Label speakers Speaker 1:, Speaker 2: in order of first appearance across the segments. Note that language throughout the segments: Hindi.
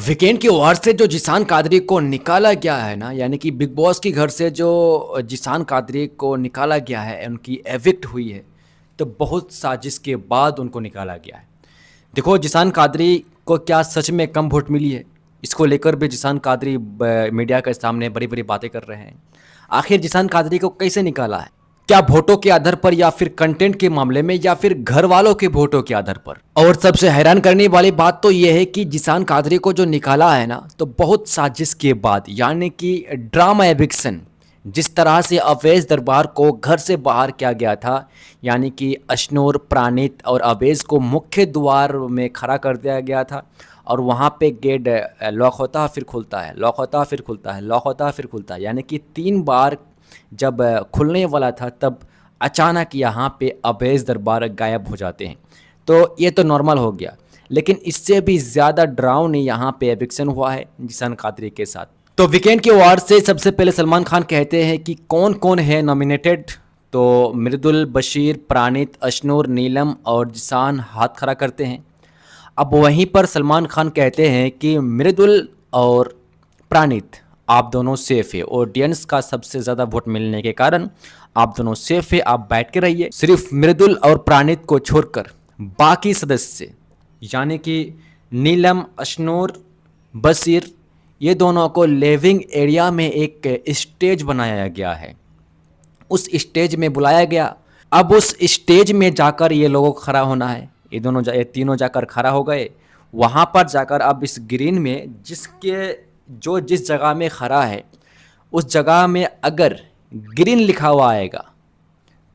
Speaker 1: वीकेंड के वार से जो जिसान कादरी को निकाला गया है ना, यानी कि बिग बॉस के घर से जो जिसान कादरी को निकाला गया है, उनकी एविक्ट हुई है। तो बहुत साजिश के बाद उनको निकाला गया है। देखो, जिसान कादरी को क्या सच में कम वोट मिली है? इसको लेकर भी जिसान कादरी मीडिया के सामने बड़ी बड़ी बातें कर रहे हैं। आखिर जिसान कादरी को कैसे निकाला है? क्या वोटों के आधार पर, या फिर कंटेंट के मामले में, या फिर घर वालों के वोटों के आधार पर? और सबसे हैरान करने वाली बात तो यह है कि जिसान कादरी को जो निकाला है ना, तो बहुत साजिश के बाद, यानी कि ड्रामा एविक्शन। जिस तरह से अवैध दरबार को घर से बाहर किया गया था, यानी कि अशनूर, प्राणित और अवैध को मुख्य द्वार में खड़ा कर दिया गया था, और वहाँ पे गेट लॉक होता फिर खुलता है, लॉक होता फिर खुलता है, लॉक होता फिर खुलता है, यानी कि 3 बार जब खुलने वाला था, तब अचानक यहाँ पे अवैध दरबार गायब हो जाते हैं। तो ये तो नॉर्मल हो गया, लेकिन इससे भी ज़्यादा डरावनी यहाँ पे एविक्शन हुआ है जिसान कादरी के साथ। तो वीकेंड के अवार्ड से सबसे पहले सलमान खान कहते हैं कि कौन कौन है नॉमिनेटेड। तो मृदुल, बशीर, प्राणित, अशनूर, नीलम और जिसान हाथ खड़ा करते हैं। अब वहीं पर सलमान खान कहते हैं कि मृदुल और प्राणित, आप दोनों सेफ है। ऑडियंस का सबसे ज़्यादा वोट मिलने के कारण आप दोनों सेफ है, आप बैठ के रहिए। सिर्फ मृदुल और प्राणित को छोड़कर बाकी सदस्य, यानी कि नीलम, अशनूर, बशीर, ये दोनों को लिविंग एरिया में एक स्टेज बनाया गया है। उस स्टेज में बुलाया गया। अब उस स्टेज में जाकर ये लोगों को खड़ा होना है। ये तीनों जाकर खड़ा हो गए। वहाँ पर जाकर अब इस ग्रीन में जिस जगह में खड़ा है, उस जगह में अगर ग्रीन लिखा हुआ आएगा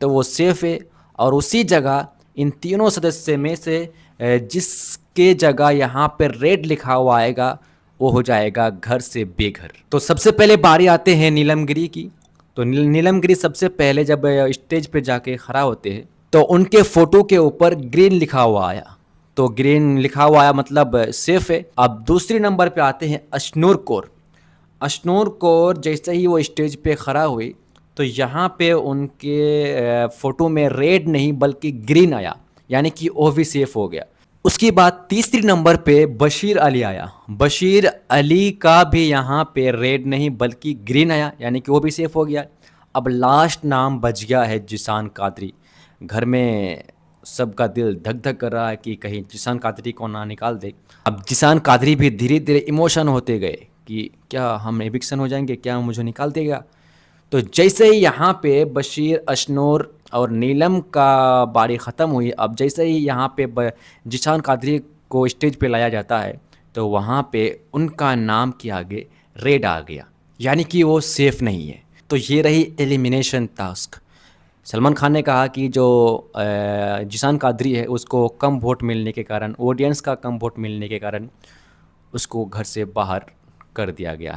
Speaker 1: तो वो सेफ है। और उसी जगह इन तीनों सदस्य में से जिसके जगह यहाँ पर रेड लिखा हुआ आएगा, वो हो जाएगा घर से बेघर। तो सबसे पहले बारी आते हैं नीलमगिरी की। तो नीलमगिरी सबसे पहले जब स्टेज पे जाके खड़ा होते हैं, तो उनके फोटो के ऊपर ग्रीन लिखा हुआ आया। तो ग्रीन लिखा हुआ आया मतलब सेफ है। अब दूसरे नंबर पे आते हैं अशनूर कौर। अशनूर कौर जैसे ही वो स्टेज पे खड़ा हुई, तो यहाँ पे उनके फ़ोटो में रेड नहीं बल्कि ग्रीन आया, यानी कि वो भी सेफ हो गया। उसके बाद तीसरी नंबर पे बशीर अली आया। बशीर अली का भी यहाँ पे रेड नहीं बल्कि ग्रीन आया, यानी कि वो भी सेफ हो गया। अब लास्ट नाम बच गया है जिसान कादरी। घर में सबका दिल धक धक कर रहा है कि कहीं जिसान कादरी को ना निकाल दे। अब जिसान कादरी भी धीरे धीरे इमोशन होते गए कि क्या हम एविक्शन हो जाएंगे, क्या मुझे निकाल देगा। तो जैसे ही यहाँ पे बशीर, अशनूर और नीलम का बारी ख़त्म हुई, अब जैसे ही यहाँ पे जिसान कादरी को स्टेज पे लाया जाता है, तो वहाँ पे उनका नाम के आगे रेड आ गया, यानी कि वो सेफ़ नहीं है। तो ये रही एलिमिनेशन टास्क। सलमान खान ने कहा कि जो जिसान कादरी है, उसको कम वोट मिलने के कारण, ऑडियंस का कम वोट मिलने के कारण उसको घर से बाहर कर दिया गया है।